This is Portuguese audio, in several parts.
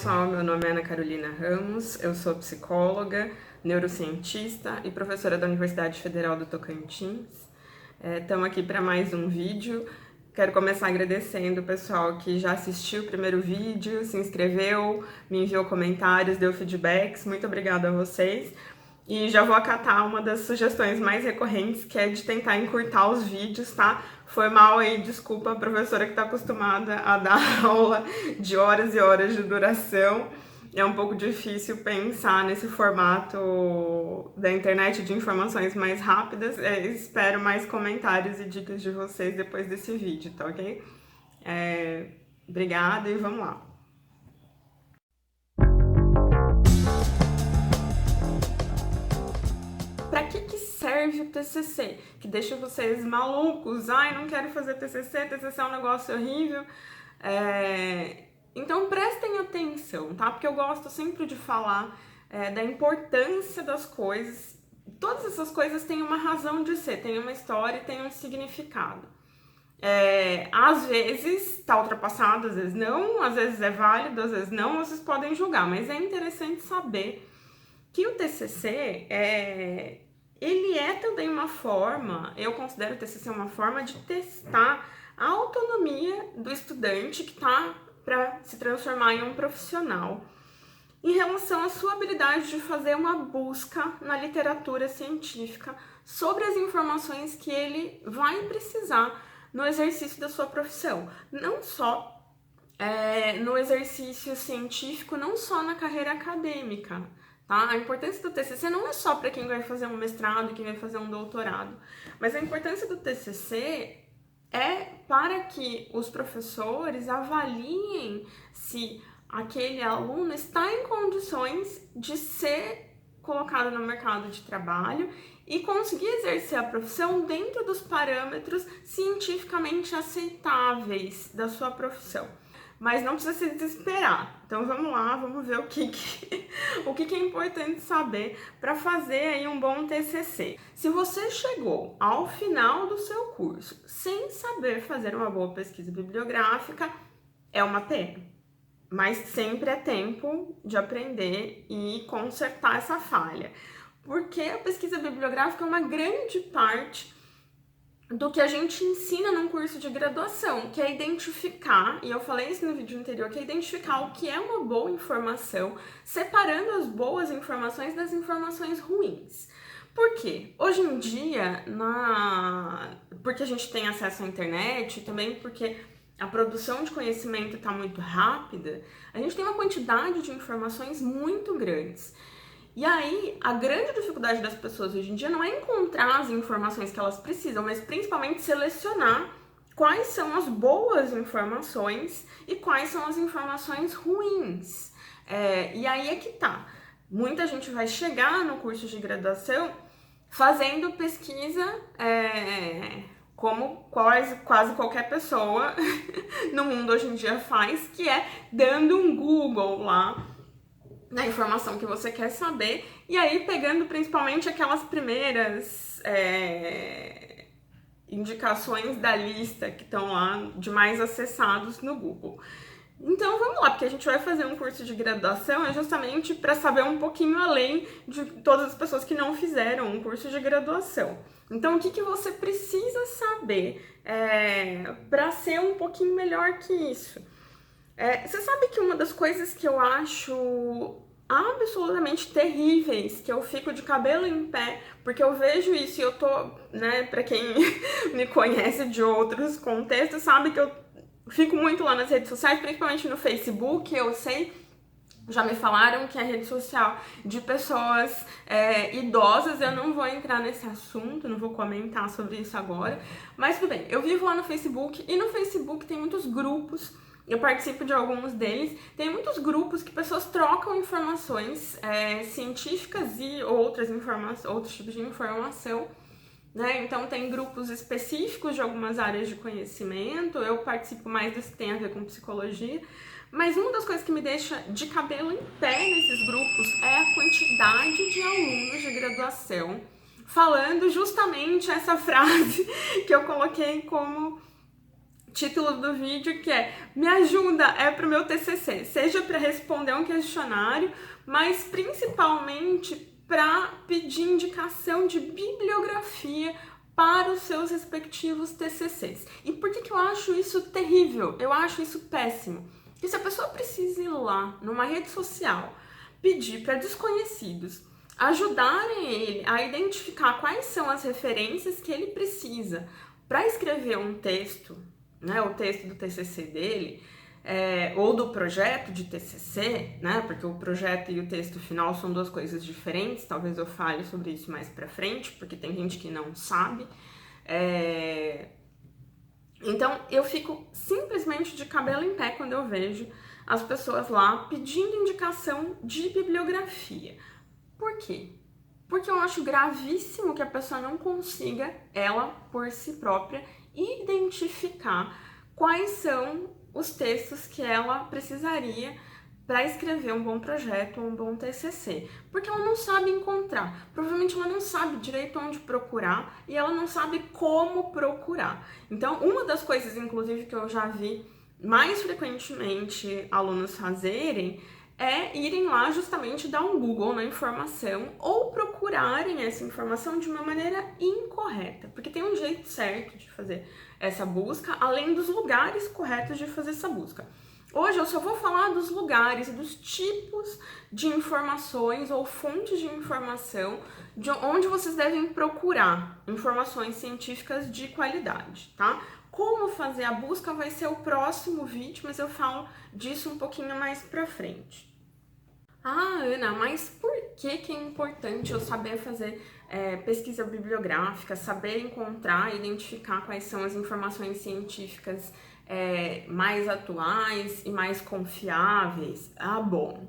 pessoal, meu nome é Ana Carolina Ramos, eu sou psicóloga, neurocientista e professora da Universidade Federal do Tocantins. Estamos aqui para mais um vídeo. Quero começar agradecendo o pessoal que já assistiu o primeiro vídeo, se inscreveu, me enviou comentários, deu feedbacks. Muito obrigada a vocês. E já vou acatar uma das sugestões mais recorrentes, que é de tentar encurtar os vídeos, tá? Foi mal aí, desculpa a professora que está acostumada a dar aula de horas e horas de duração. É um pouco difícil pensar nesse formato da internet de informações mais rápidas. Espero mais comentários e dicas de vocês depois desse vídeo, tá ok? Obrigada e vamos lá. Para que serve o TCC? Que deixa vocês malucos. Ai, não quero fazer TCC, TCC é um negócio horrível. Então prestem atenção, tá? Porque eu gosto sempre de falar da importância das coisas. Todas essas coisas têm uma razão de ser, têm uma história e têm um significado. Às vezes tá ultrapassado, às vezes não, às vezes é válido, às vezes não, vocês podem julgar, mas é interessante saber que o TCC ele é também uma forma, eu considero o TCC uma forma de testar a autonomia do estudante que está para se transformar em um profissional em relação à sua habilidade de fazer uma busca na literatura científica sobre as informações que ele vai precisar no exercício da sua profissão. Não só no exercício científico, não só na carreira acadêmica. Tá? A importância do TCC não é só para quem vai fazer um mestrado, quem vai fazer um doutorado, mas a importância do TCC é para que os professores avaliem se aquele aluno está em condições de ser colocado no mercado de trabalho e conseguir exercer a profissão dentro dos parâmetros cientificamente aceitáveis da sua profissão. Mas não precisa se desesperar. Então vamos lá, vamos ver o que é importante saber para fazer aí um bom TCC. Se você chegou ao final do seu curso sem saber fazer uma boa pesquisa bibliográfica, é uma pena. Mas sempre é tempo de aprender e consertar essa falha. Porque a pesquisa bibliográfica é uma grande parte do que a gente ensina num curso de graduação, que é identificar, e eu falei isso no vídeo anterior, que é identificar o que é uma boa informação, separando as boas informações das informações ruins. Por quê? Hoje em dia, porque a gente tem acesso à internet, e também porque a produção de conhecimento está muito rápida, a gente tem uma quantidade de informações muito grandes. E aí, a grande dificuldade das pessoas hoje em dia não é encontrar as informações que elas precisam, mas principalmente selecionar quais são as boas informações e quais são as informações ruins. E aí é que tá. Muita gente vai chegar no curso de graduação fazendo pesquisa como quase qualquer pessoa no mundo hoje em dia faz, que é dando um Google lá na informação que você quer saber, e aí pegando principalmente aquelas primeiras indicações da lista que estão lá de mais acessados no Google. Então vamos lá, porque a gente vai fazer um curso de graduação justamente para saber um pouquinho além de todas as pessoas que não fizeram um curso de graduação. Então o que você precisa saber para ser um pouquinho melhor que isso? Você sabe que uma das coisas que eu acho absolutamente terríveis, que eu fico de cabelo em pé, porque eu vejo isso e eu tô, pra quem me conhece de outros contextos, sabe que eu fico muito lá nas redes sociais, principalmente no Facebook, eu sei, já me falaram que é rede social de pessoas idosas, eu não vou entrar nesse assunto, não vou comentar sobre isso agora, mas tudo bem, eu vivo lá no Facebook, e no Facebook tem muitos grupos, eu participo de alguns deles, tem muitos grupos que pessoas trocam informações científicas e outros tipos de informação, né? Então tem grupos específicos de algumas áreas de conhecimento, eu participo mais dos que tem a ver com psicologia, mas uma das coisas que me deixa de cabelo em pé nesses grupos é a quantidade de alunos de graduação falando justamente essa frase que eu coloquei como título do vídeo, que é "Me ajuda, é para o meu TCC", seja para responder um questionário, mas principalmente para pedir indicação de bibliografia para os seus respectivos TCCs. E por que eu acho isso terrível? Eu acho isso péssimo. Porque se a pessoa precisa ir lá numa rede social pedir para desconhecidos ajudarem ele a identificar quais são as referências que ele precisa para escrever um texto, né, o texto do TCC dele, ou do projeto de TCC, né, porque o projeto e o texto final são duas coisas diferentes, talvez eu fale sobre isso mais pra frente, porque tem gente que não sabe. Então, eu fico simplesmente de cabelo em pé quando eu vejo as pessoas lá pedindo indicação de bibliografia. Por quê? Porque eu acho gravíssimo que a pessoa não consiga, ela por si própria, identificar quais são os textos que ela precisaria para escrever um bom projeto, um bom TCC, porque ela não sabe encontrar, provavelmente ela não sabe direito onde procurar e ela não sabe como procurar. Então, uma das coisas, inclusive, que eu já vi mais frequentemente alunos fazerem é irem lá justamente dar um Google na informação ou procurarem essa informação de uma maneira incorreta, porque tem um jeito certo de fazer essa busca, além dos lugares corretos de fazer essa busca. Hoje eu só vou falar dos lugares, dos tipos de informações ou fontes de informação de onde vocês devem procurar informações científicas de qualidade, tá? Como fazer a busca vai ser o próximo vídeo, mas eu falo disso um pouquinho mais pra frente. Ah, Ana, mas por que é importante eu saber fazer pesquisa bibliográfica, saber encontrar e identificar quais são as informações científicas mais atuais e mais confiáveis? Ah, bom,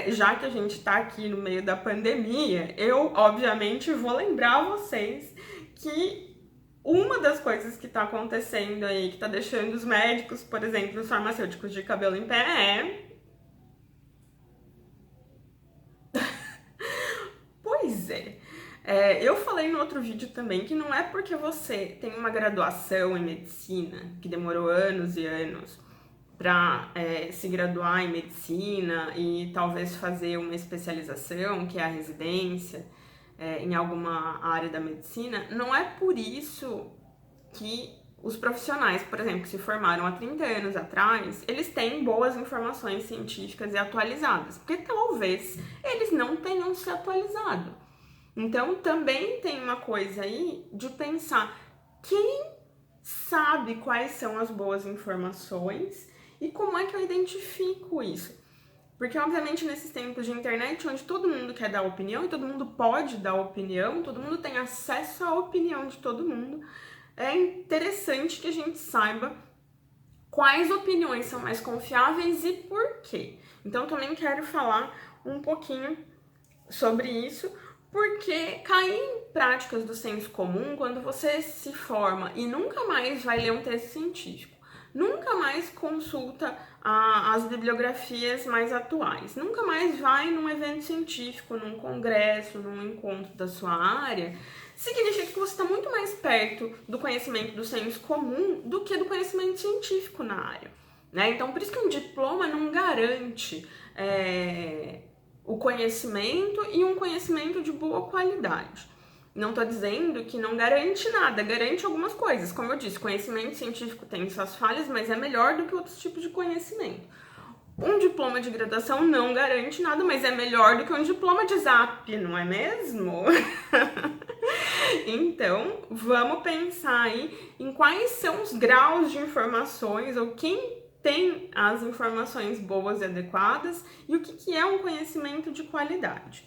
já que a gente tá aqui no meio da pandemia, eu obviamente vou lembrar vocês que uma das coisas que tá acontecendo aí, que tá deixando os médicos, por exemplo, os farmacêuticos de cabelo em pé Pois é. Eu falei no outro vídeo também que não é porque você tem uma graduação em medicina, que demorou anos e anos para se graduar em medicina e talvez fazer uma especialização, que é a residência, em alguma área da medicina, não é por isso que os profissionais, por exemplo, que se formaram há 30 anos atrás, eles têm boas informações científicas e atualizadas, porque talvez eles não tenham se atualizado. Então, também tem uma coisa aí de pensar quem sabe quais são as boas informações e como é que eu identifico isso. Porque, obviamente, nesses tempos de internet, onde todo mundo quer dar opinião e todo mundo pode dar opinião, todo mundo tem acesso à opinião de todo mundo, é interessante que a gente saiba quais opiniões são mais confiáveis e por quê. Então, também quero falar um pouquinho sobre isso, porque cair em práticas do senso comum, quando você se forma e nunca mais vai ler um texto científico, nunca mais consulta as bibliografias mais atuais, nunca mais vai num evento científico, num congresso, num encontro da sua área, significa que você está muito mais perto do conhecimento do senso comum do que do conhecimento científico na área, né? Então, por isso que um diploma não garante o conhecimento e um conhecimento de boa qualidade. Não estou dizendo que não garante nada, garante algumas coisas. Como eu disse, conhecimento científico tem suas falhas, mas é melhor do que outros tipos de conhecimento. Um diploma de graduação não garante nada, mas é melhor do que um diploma de ZAP, não é mesmo? Então, vamos pensar aí em quais são os graus de informações ou quem tem as informações boas e adequadas e o que é um conhecimento de qualidade.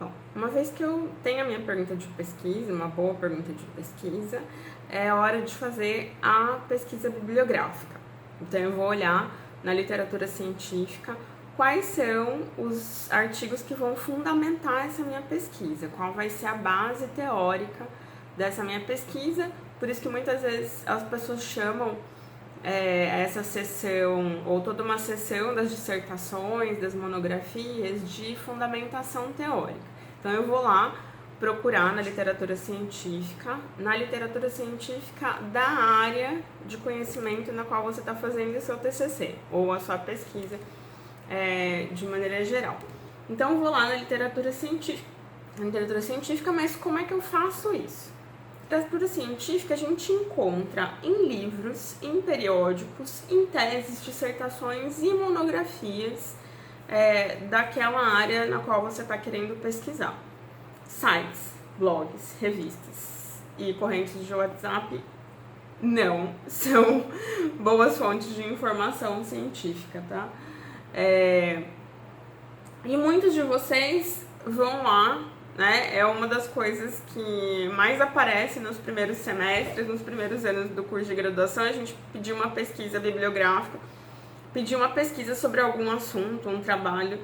Bom, uma vez que eu tenho a minha pergunta de pesquisa, uma boa pergunta de pesquisa, é hora de fazer a pesquisa bibliográfica. Então eu vou olhar na literatura científica quais são os artigos que vão fundamentar essa minha pesquisa, qual vai ser a base teórica dessa minha pesquisa. Por isso que muitas vezes as pessoas chamam essa sessão, ou toda uma sessão das dissertações, das monografias, de fundamentação teórica. Então eu vou lá procurar na literatura científica da área de conhecimento na qual você está fazendo o seu TCC ou a sua pesquisa de maneira geral. Então, eu vou lá na literatura científica, mas como é que eu faço isso? Literatura científica a gente encontra em livros, em periódicos, em teses, dissertações e monografias daquela área na qual você está querendo pesquisar. Sites, blogs, revistas e correntes de WhatsApp não são boas fontes de informação científica, tá? E muitos de vocês vão lá, né? É uma das coisas que mais aparece nos primeiros semestres, nos primeiros anos do curso de graduação, a gente pedir uma pesquisa bibliográfica, pedir uma pesquisa sobre algum assunto, um trabalho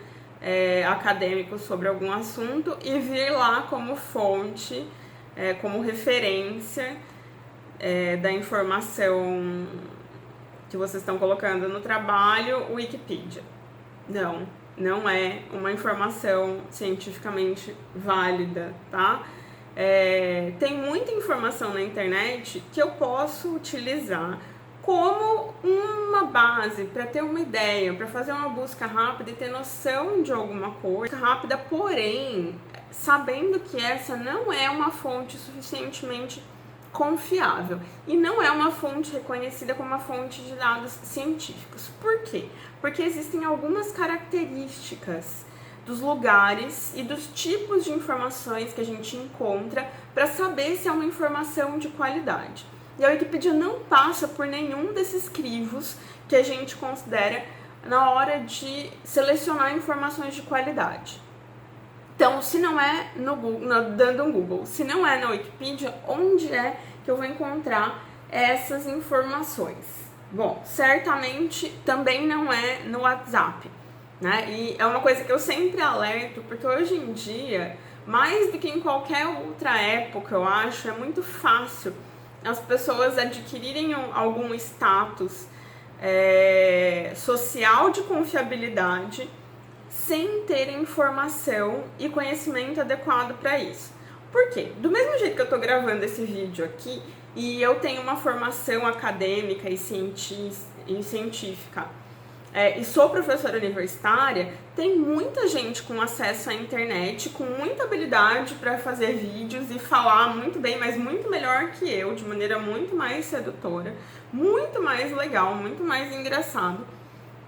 acadêmico sobre algum assunto e vir lá como fonte, como referência da informação que vocês estão colocando no trabalho, o Wikipedia. Não é uma informação cientificamente válida, tá? Tem muita informação na internet que eu posso utilizar como uma base para ter uma ideia, para fazer uma busca rápida e ter noção de alguma coisa rápida, porém, sabendo que essa não é uma fonte suficientemente confiável e não é uma fonte reconhecida como uma fonte de dados científicos. Por quê? Porque existem algumas características dos lugares e dos tipos de informações que a gente encontra para saber se é uma informação de qualidade. E a Wikipedia não passa por nenhum desses crivos que a gente considera na hora de selecionar informações de qualidade. Então, se não é no Google, dando um Google, se não é na Wikipedia, onde é que eu vou encontrar essas informações? Bom, certamente também não é no WhatsApp, né? E é uma coisa que eu sempre alerto, porque hoje em dia, mais do que em qualquer outra época, eu acho, é muito fácil as pessoas adquirirem algum status social de confiabilidade sem ter informação e conhecimento adequado para isso. Por quê? Do mesmo jeito que eu estou gravando esse vídeo aqui e eu tenho uma formação acadêmica e científica e sou professora universitária, tem muita gente com acesso à internet, com muita habilidade para fazer vídeos e falar muito bem, mas muito melhor que eu, de maneira muito mais sedutora, muito mais legal, muito mais engraçado,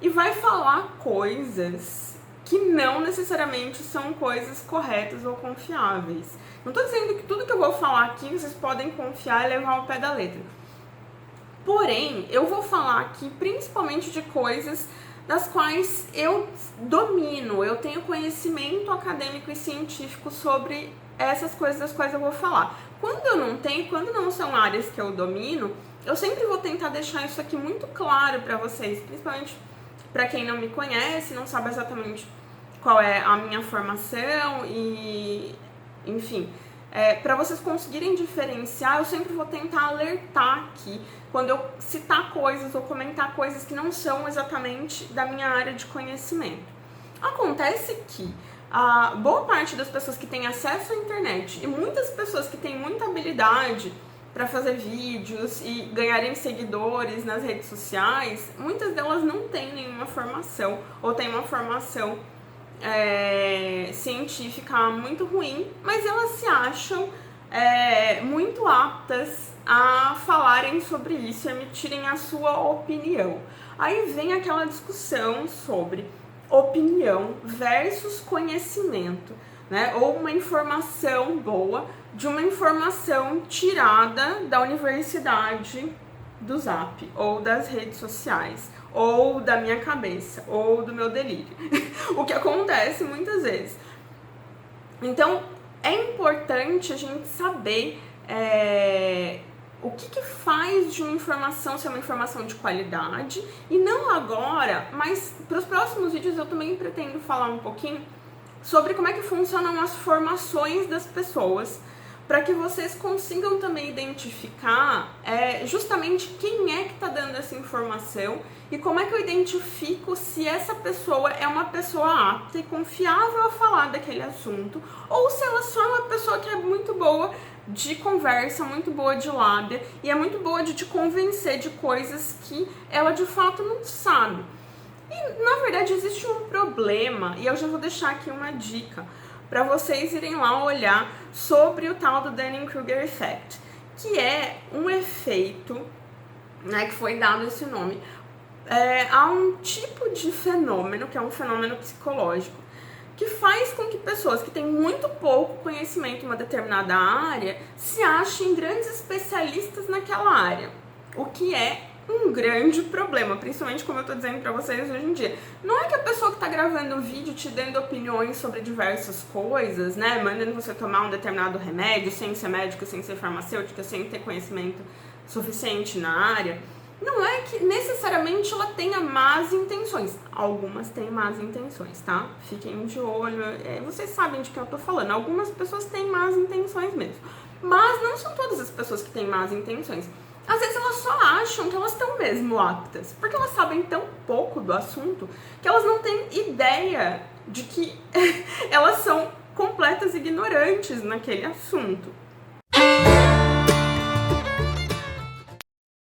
e vai falar coisas que não necessariamente são coisas corretas ou confiáveis. Não estou dizendo que tudo que eu vou falar aqui vocês podem confiar e levar ao pé da letra. Porém, eu vou falar aqui principalmente de coisas das quais eu domino, eu tenho conhecimento acadêmico e científico sobre essas coisas das quais eu vou falar. Quando eu não tenho, quando não são áreas que eu domino, eu sempre vou tentar deixar isso aqui muito claro para vocês, principalmente para quem não me conhece, não sabe exatamente qual é a minha formação e, enfim, para vocês conseguirem diferenciar, eu sempre vou tentar alertar aqui quando eu citar coisas ou comentar coisas que não são exatamente da minha área de conhecimento. Acontece que a boa parte das pessoas que têm acesso à internet e muitas pessoas que têm muita habilidade para fazer vídeos e ganharem seguidores nas redes sociais, muitas delas não têm nenhuma formação ou têm uma formação científica muito ruim, mas elas se acham muito aptas a falarem sobre isso e emitirem a sua opinião. Aí vem aquela discussão sobre opinião versus conhecimento, né? Ou uma informação boa de uma informação tirada da universidade do Zap, ou das redes sociais, ou da minha cabeça, ou do meu delírio. O que acontece muitas vezes. Então, é importante a gente saber o que faz de uma informação ser uma informação de qualidade, e não agora, mas para os próximos vídeos eu também pretendo falar um pouquinho sobre como é que funcionam as formações das pessoas para que vocês consigam também identificar justamente quem é que está dando essa informação e como é que eu identifico se essa pessoa é uma pessoa apta e confiável a falar daquele assunto ou se ela só é uma pessoa que é muito boa de conversa, muito boa de lábia e é muito boa de te convencer de coisas que ela de fato não sabe. E na verdade existe um problema, e eu já vou deixar aqui uma dica para vocês irem lá olhar sobre o tal do Dunning-Kruger Effect, que é um efeito, né, que foi dado esse nome a um tipo de fenômeno, que é um fenômeno psicológico, que faz com que pessoas que têm muito pouco conhecimento em uma determinada área se achem grandes especialistas naquela área, o que é um grande problema, principalmente como eu tô dizendo pra vocês hoje em dia. Não é que a pessoa que tá gravando um vídeo te dando opiniões sobre diversas coisas, né, mandando você tomar um determinado remédio sem ser médica, sem ser farmacêutica, sem ter conhecimento suficiente na área, não é que necessariamente ela tenha más intenções. Algumas têm más intenções, tá? Fiquem de olho, vocês sabem de que eu tô falando. Algumas pessoas têm más intenções mesmo, mas não são todas as pessoas que têm más intenções. Às vezes elas só acham que elas estão mesmo aptas, porque elas sabem tão pouco do assunto que elas não têm ideia de que elas são completas ignorantes naquele assunto.